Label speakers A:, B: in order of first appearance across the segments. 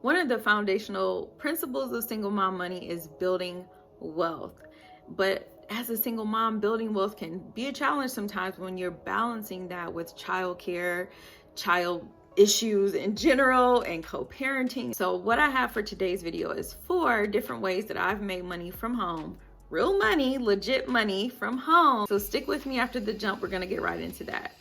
A: One of the foundational principles of single mom money is building wealth. But as a single mom, building wealth can be a challenge sometimes when you're balancing that with childcare, child issues in general, and co-parenting. So what I have for today's video is 4 different ways that I've made money from home. Real money, legit money from home. So stick with me after the jump. We're gonna get right into that.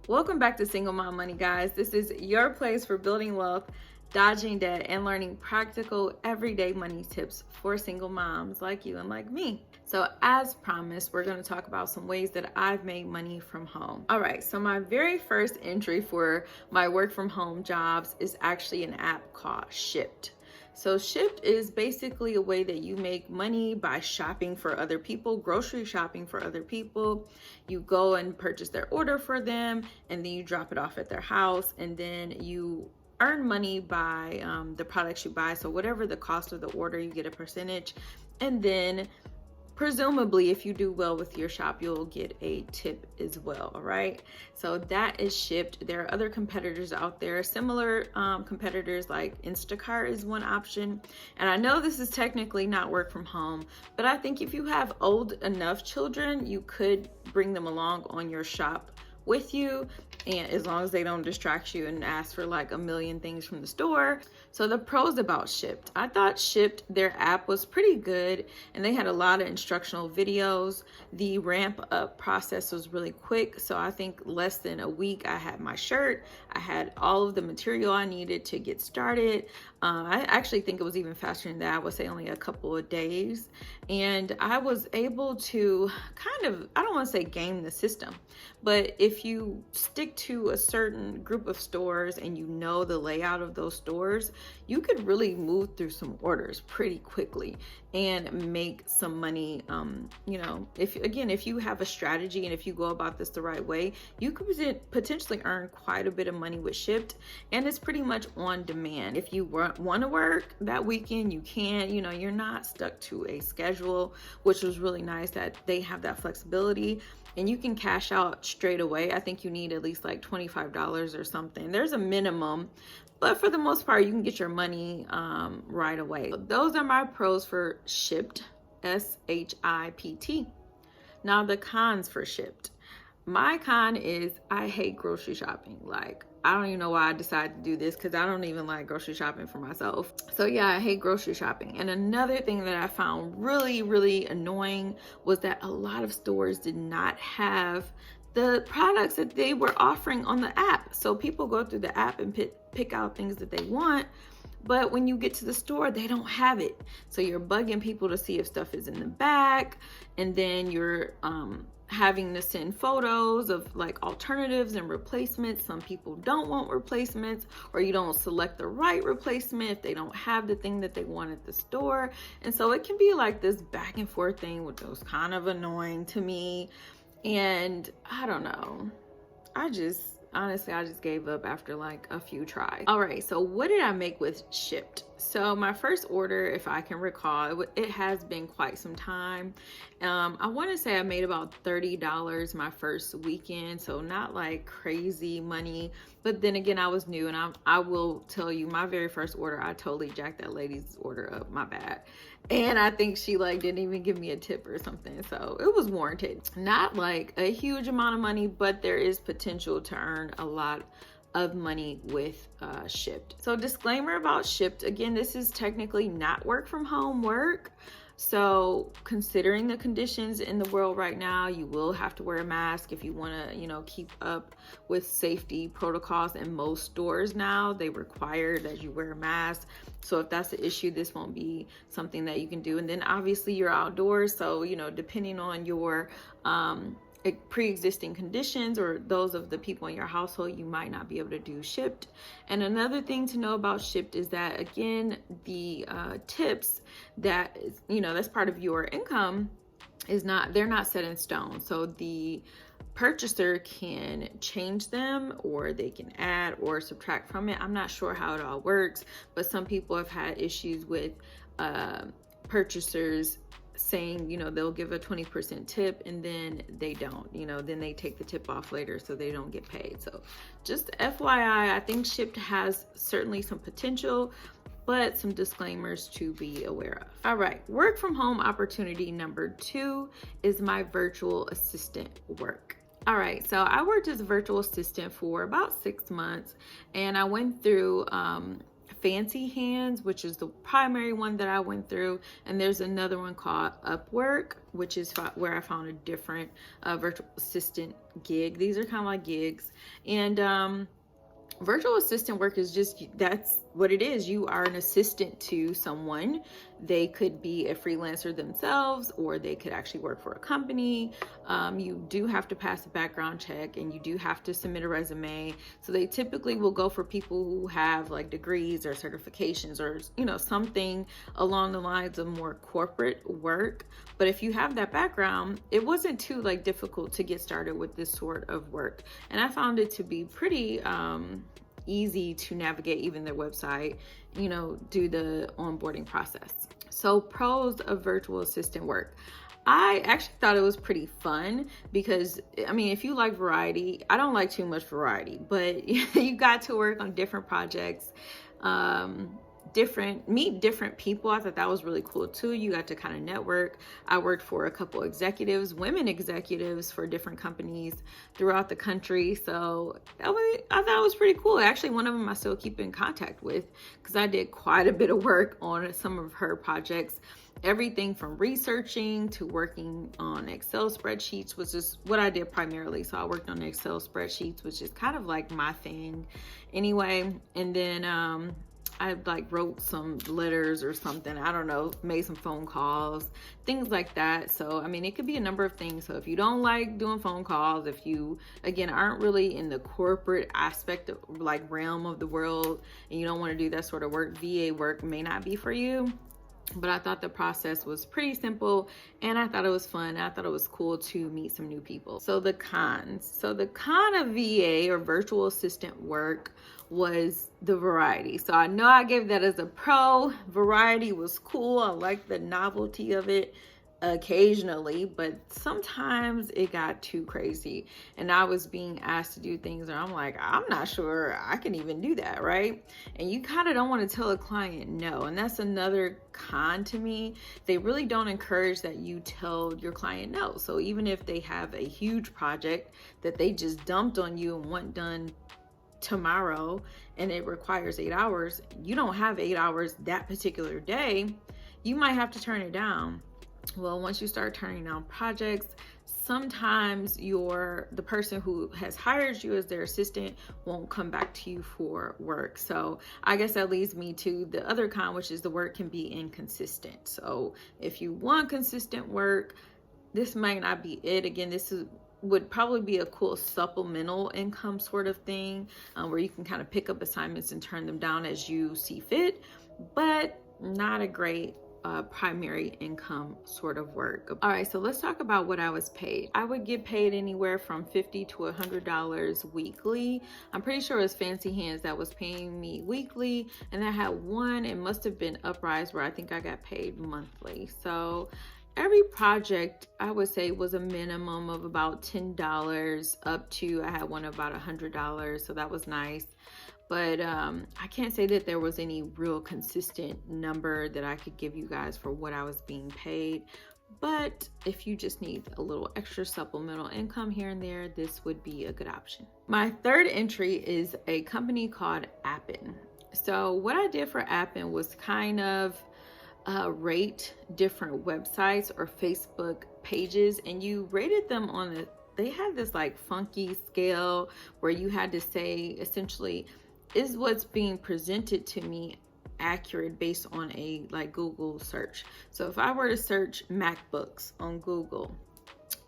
A: Welcome back to Single Mom Money, guys. This is your place for building wealth, dodging debt, and learning practical everyday money tips for single moms like you and like me. So as promised, we're going to talk about some ways that I've made money from home. All right, so my very first entry for my work from home jobs is actually an app called Shipt. So Shipt is basically a way that you make money by shopping for other people, grocery shopping for other people. You go and purchase their order for them, and then you drop it off at their house, and then you earn money by the products you buy. So whatever the cost of the order, you get a percentage, and then presumably if you do well with your shop, you'll get a tip as well. All right, so that is Shipt. There are other competitors out there, similar competitors, like Instacart is one option. And I know this is technically not work from home, but I think if you have old enough children, you could bring them along on your shop with you, and as long as they don't distract you and ask for like a million things from the store. So the pros about Shipt: I thought Shipt, their app, was pretty good, and they had a lot of instructional videos. The ramp up process was really quick, so I think less than a week I had my shirt. I had all of the material I needed to get started. I actually think it was even faster than that. I would say only a couple of days, and I was able to kind of, I don't want to say game the system, but if you stick to a certain group of stores and you know the layout of those stores, you could really move through some orders pretty quickly and make some money. You know, if you have a strategy and if you go about this the right way, you could potentially earn quite a bit of money with Shipt, and it's pretty much on demand. If you want to work that weekend, you can. You know, you're not stuck to a schedule, which was really nice that they have that flexibility. And you can cash out straight away. I think you need at least like $25 or something. There's a minimum, but for the most part, you can get your money right away. Those are my pros for Shipt, Shipt. Now the cons for Shipt. My con is I hate grocery shopping. Like, I don't even know why I decided to do this, because I don't even like grocery shopping for myself. So yeah, I hate grocery shopping. And another thing that I found really, really annoying was that a lot of stores did not have the products that they were offering on the app. So people go through the app and pick out things that they want, but when you get to the store, they don't have it. So you're bugging people to see if stuff is in the back, and then you're having to send photos of like alternatives and replacements. Some people don't want replacements, or you don't select the right replacement if they don't have the thing that they want at the store. And so it can be like this back and forth thing, which was kind of annoying to me. And I don't know, honestly, I just gave up after like a few tries. All right, so what did I make with Shipt? So my first order, if I can recall, it has been quite some time. I want to say I made about $30 my first weekend, so not like crazy money. But then again, I was new, and I will tell you, my very first order, I totally jacked that lady's order up. My bad. And I think she like didn't even give me a tip or something, so it was warranted. Not like a huge amount of money, but there is potential to earn a lot of money with Shipt. So disclaimer about Shipt: again, this is technically not work from home work. So considering the conditions in the world right now, you will have to wear a mask if you want to, you know, keep up with safety protocols. In most stores now, they require that you wear a mask. So if that's the issue, this won't be something that you can do. And then obviously you're outdoors, so, you know, depending on your pre-existing conditions or those of the people in your household, you might not be able to do Shipt. And another thing to know about Shipt is that, again, the tips that is, you know, that's part of your income they're not set in stone. So the purchaser can change them, or they can add or subtract from it. I'm not sure how it all works, but some people have had issues with purchasers saying, you know, they'll give a 20% tip and then they don't, you know, then they take the tip off later so they don't get paid. So just FYI, I think Shipt has certainly some potential, but some disclaimers to be aware of. All right, work from home opportunity number 2 is my virtual assistant work. All right, so I worked as a virtual assistant for about 6 months, and I went through Fancy Hands, which is the primary one that I went through, and there's another one called Upwork, which is where I found a different virtual assistant gig. These are kind of like gigs, and virtual assistant work is just, that's what it is. You are an assistant to someone. They could be a freelancer themselves, or they could actually work for a company. You do have to pass a background check, and you do have to submit a resume. So they typically will go for people who have like degrees or certifications, or, you know, something along the lines of more corporate work. But if you have that background, it wasn't too like difficult to get started with this sort of work. And I found it to be pretty easy to navigate even their website, you know, do the onboarding process. So pros of virtual assistant work. I actually thought it was pretty fun because, I mean, if you like variety, I don't like too much variety, but you got to work on different projects, meet different people. I thought that was really cool too. You got to kind of network. I worked for a couple executives, women executives for different companies throughout the country. So I thought it was pretty cool. Actually, one of them I still keep in contact with because I did quite a bit of work on some of her projects. Everything from researching to working on Excel spreadsheets was just what I did primarily. So I worked on Excel spreadsheets, which is kind of like my thing anyway. And then I like wrote some letters or something, I don't know, made some phone calls, things like that. So, I mean, it could be a number of things. So if you don't like doing phone calls, if you, again, aren't really in the corporate aspect of like realm of the world, and you don't want to do that sort of work, VA work may not be for you. But I thought the process was pretty simple, and I thought it was fun. I thought it was cool to meet some new people. So the cons. So the con of VA or virtual assistant work was the variety. So I know I gave that as a pro. Variety was cool. I liked the novelty of it occasionally, but sometimes it got too crazy, and I was being asked to do things and I'm like, I'm not sure I can even do that, right? And you kind of don't want to tell a client no, and that's another con to me. They really don't encourage that you tell your client no. So even if they have a huge project that they just dumped on you and want done tomorrow and it requires 8 hours, you don't have 8 hours that particular day, you might have to turn it down. Well, once you start turning down projects, sometimes the person who has hired you as their assistant won't come back to you for work. So I guess that leads me to the other con, which is the work can be inconsistent. So if you want consistent work, this might not be it. Again, would probably be a cool supplemental income sort of thing, where you can kind of pick up assignments and turn them down as you see fit, but not a great primary income sort of work. All right, so let's talk about what I was paid. I would get paid anywhere from $50 to $100 weekly. I'm pretty sure it was Fancy Hands that was paying me weekly, and I had one, it must have been Uprise, where I think I got paid monthly. So every project I would say was a minimum of about $10 up to, I had one about $100, so that was nice. But I can't say that there was any real consistent number that I could give you guys for what I was being paid. But if you just need a little extra supplemental income here and there, this would be a good option. My third entry is a company called Appen. So what I did for Appen was kind of rate different websites or Facebook pages, and you rated them on they had this like funky scale where you had to say essentially, is what's being presented to me accurate based on a like Google search? So if I were to search MacBooks on Google,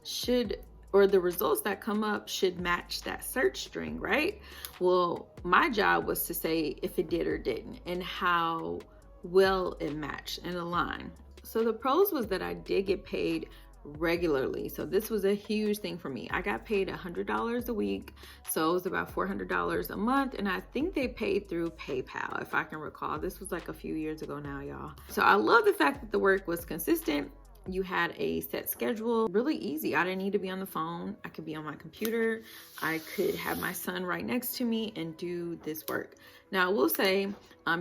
A: the results that come up should match that search string, right? Well, my job was to say if it did or didn't, and how well it matched and aligned. So the pros was that I did get paid regularly. So this was a huge thing for me. I got paid $100 a week, so it was about $400 a month, and I think they paid through PayPal, if I can recall. This was like a few years ago now, y'all. So I love the fact that the work was consistent. You had a set schedule, really easy. I didn't need to be on the phone. I could be on my computer. I could have my son right next to me and do this work. Now, I will say,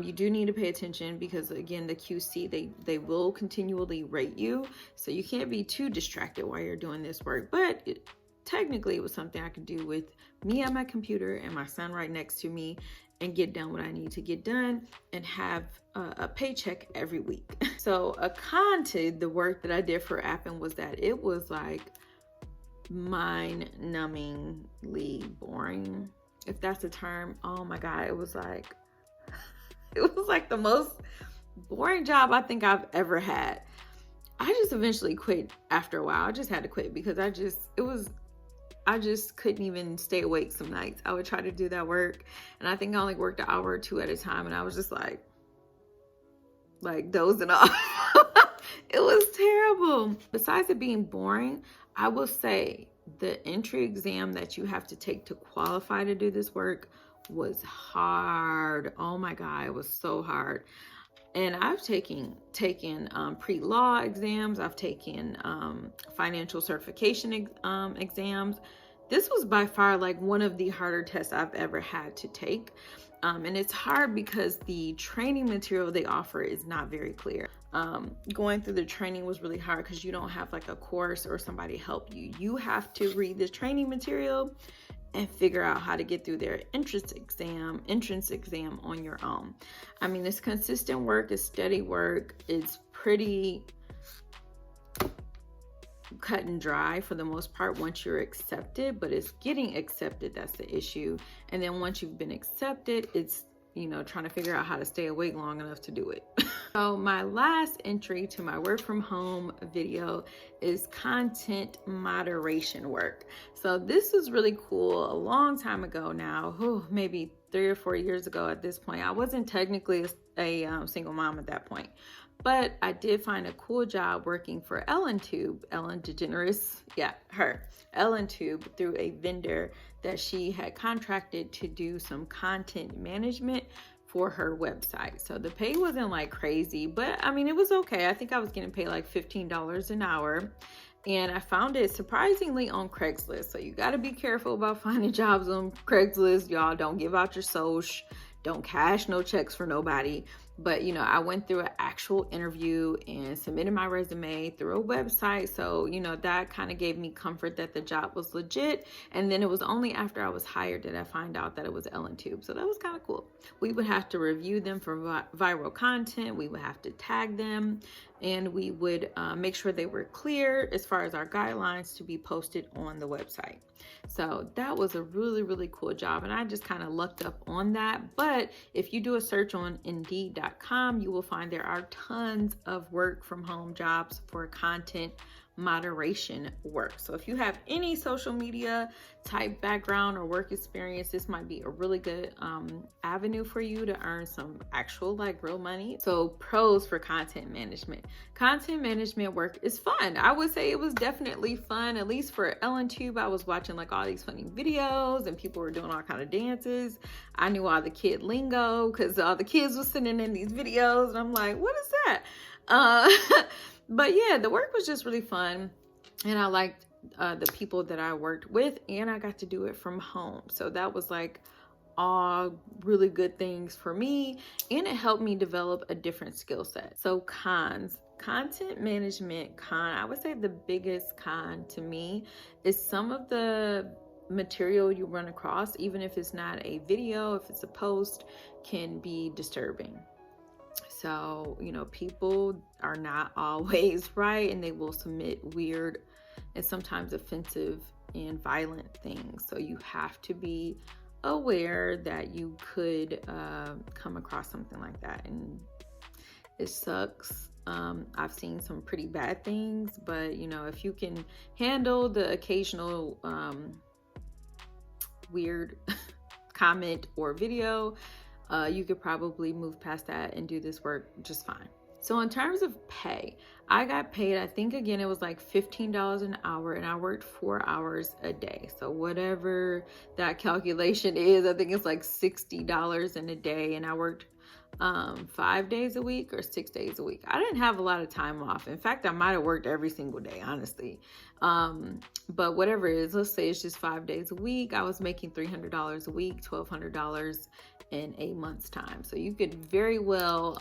A: you do need to pay attention because, again, the QC, they will continually rate you. So you can't be too distracted while you're doing this work. But technically, it was something I could do with me at my computer and my son right next to me and get done what I need to get done and have a paycheck every week. So a con to the work that I did for Appen was that it was like mind-numbingly boring, if that's a term. Oh my God, it was like the most boring job I think I've ever had. I just eventually quit after a while. I just had to quit because I just couldn't even stay awake some nights. I would try to do that work, and I think I only worked an hour or two at a time, and I was just like dozing off. It was terrible. Besides it being boring, I will say the entry exam that you have to take to qualify to do this work was hard. Oh my God, it was so hard. And I've taken pre-law exams. I've taken financial certification exams. This was by far like one of the harder tests I've ever had to take. And it's hard because the training material they offer is not very clear. Going through the training was really hard because you don't have like a course or somebody help you. You have to read the training material and figure out how to get through their entrance exam on your own. I mean, it's consistent work, it's steady work, it's pretty cut and dry for the most part once you're accepted, but it's getting accepted that's the issue. And then once you've been accepted, it's, you know, trying to figure out how to stay awake long enough to do it. So my last entry to my work from home video is content moderation work. So this was really cool. A long time ago now, maybe 3 or 4 years ago at this point. I wasn't technically a single mom at that point, but I did find a cool job working for Ellen DeGeneres, Ellen Tube, through a vendor that she had contracted to do some content management for her website. So the pay wasn't like crazy, but I mean, it was okay. I think I was getting paid like $15 an hour. And I found it surprisingly on Craigslist. So you got to be careful about finding jobs on Craigslist. Y'all don't give out your social, don't cash no checks for nobody. But, you know, I went through an actual interview and submitted my resume through a website. So, you know, that kind of gave me comfort that the job was legit. And then it was only after I was hired that I find out that it was Ellen Tube. So that was kind of cool. We would have to review them for viral content. We would have to tag them, and we would make sure they were clear as far as our guidelines to be posted on the website. So that was a really, really cool job. And I just kind of lucked up on that. But if you do a search on Indeed.com, you will find there are tons of work from home jobs for content moderation work. So if you have any social media type background or work experience, this might be a really good avenue for you to earn some actual like real money. So pros for content management. Content management work is fun. I would say it was definitely fun, at least for Ellen Tube. I was watching like all these funny videos and people were doing all kind of dances. I knew all the kid lingo because all the kids were sitting in these videos and I'm like, what is that? But yeah, the work was just really fun, and I liked the people that I worked with, and I got to do it from home. So that was like all really good things for me, and it helped me develop a different skill set. So cons. Content management I would say the biggest con to me is some of the material you run across, even if it's not a video, if it's a post, can be disturbing. So, you know, people are not always right, and they will submit weird and sometimes offensive and violent things. So you have to be aware that you could come across something like that, and it sucks. I've seen some pretty bad things, but you know, if you can handle the occasional weird comment or video, you could probably move past that and do this work just fine. So in terms of pay, I got paid, I think again, it was like $15 an hour, and I worked 4 hours a day. So whatever that calculation is, I think it's like $60 in a day. And I worked 5 days a week or 6 days a week. I didn't have a lot of time off. In fact, I might have worked every single day, honestly. But whatever it is, let's say it's just 5 days a week. I was making $300 a week, $1,200 in a month's time. So you could very well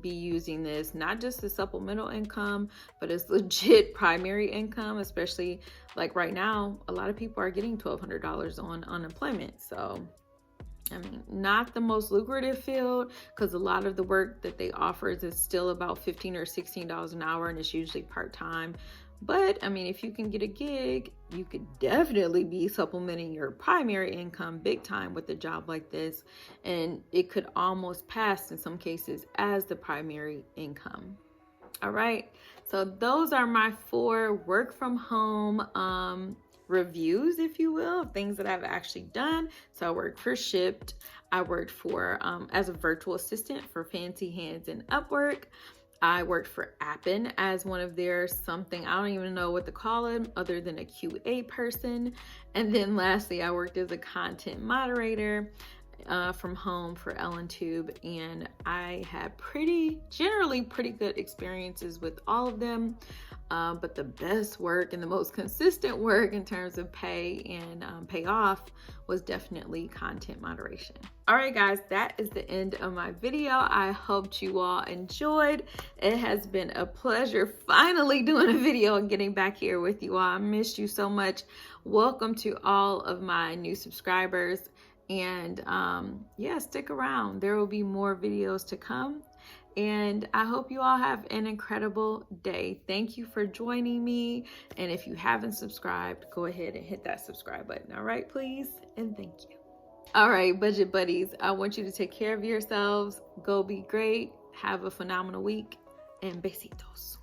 A: be using this not just as supplemental income, but as legit primary income, especially like right now, a lot of people are getting $1,200 on unemployment. So I mean, not the most lucrative field, because a lot of the work that they offer is still about $15 or $16 an hour, and it's usually part-time. But I mean, if you can get a gig, you could definitely be supplementing your primary income big time with a job like this, and it could almost pass in some cases as the primary income. All right, so those are my 4 work from home reviews, if you will, of things that I've actually done. So I worked for Shipt. I worked for as a virtual assistant for Fancy Hands and Upwork. I worked for Appen as one of their something, I don't even know what to call it other than a QA person. And then lastly, I worked as a content moderator from home for EllenTube, and I had generally pretty good experiences with all of them. But the best work and the most consistent work in terms of pay and payoff was definitely content moderation. All right, guys, that is the end of my video. I hoped you all enjoyed. It has been a pleasure finally doing a video and getting back here with you all. I missed you so much. Welcome to all of my new subscribers. And yeah, stick around. There will be more videos to come. And I hope you all have an incredible day. Thank you for joining me. And if you haven't subscribed, go ahead and hit that subscribe button. All right, please. And thank you. All right, budget buddies, I want you to take care of yourselves. Go be great. Have a phenomenal week. And besitos.